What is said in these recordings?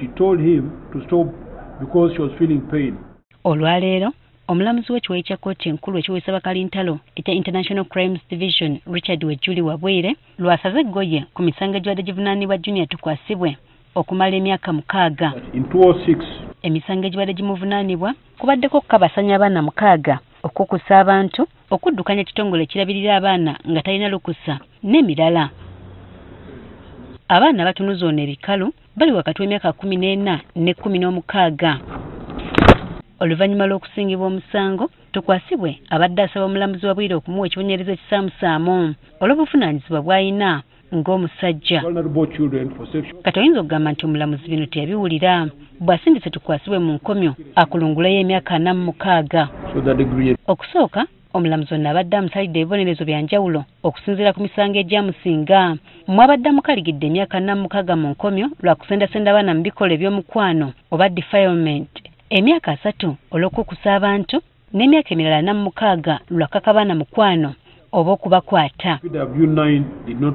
she told him to stop because she was feeling pain. Olwaleero omulamuzi w'ekiwayi kya kkooti enkulu ekiweesa bakalintalo ekya International Crimes Division Richard Wejuli Wabwire lwasaze eggoye ku misango egibadde givunaanibwa Junior tukwasibwe okumala emyaka 6. In 2006 emisango egibadde gimuvunaanibwa kubaddeko okukabasanya abaana 6, okukusa abantu, okuddukanya ekitongole ekirabirira abaana nga talina lukusa n'emirala. Abaana batunuza ono ebikalu bali wakati w'emyaka 14 ne 16. Oluvannyuma lw'okusingibwa omusango, tukwasibwe abadde asaba omulamuzi Wabwire okumuwa ekibonyerezo ekisaamusaamu olw'obuvunaanyizibwa bw'alina ng'omusajja. Kati oyinza okugamba nti omulamuzi bino teyabiwulira, bw'asindise tukwasibwe mu nkomyo akulunguleyo emyaka 46. Okusooka omulamuzi ono abadde amusalidde ebibonerezo bya njawulo okusinziira ku misango egyamusinga. Mwabadde amukaligidde emyaka 46 mu nkomyo lwa kusendasenda abaana mu bikolwa eby'omukwano oba defilement, emyaka 3 olw'okukusa abantu n'emyaka emirala 46 lwa kakabaana mukwano oba okubakwata.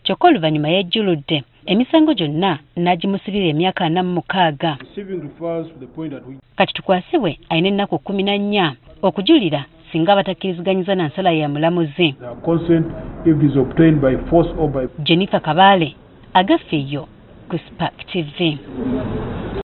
Kyokka oluvannyuma yejjuludde emisango gyonna n'agimusibira emyaka 46. Kati tukwasibwe alina ennaku 14 okujulira singa batakkirizganyiza na nsala ya mulamuzi. Jennifer Kabale, agafeeyo ku Spark TV.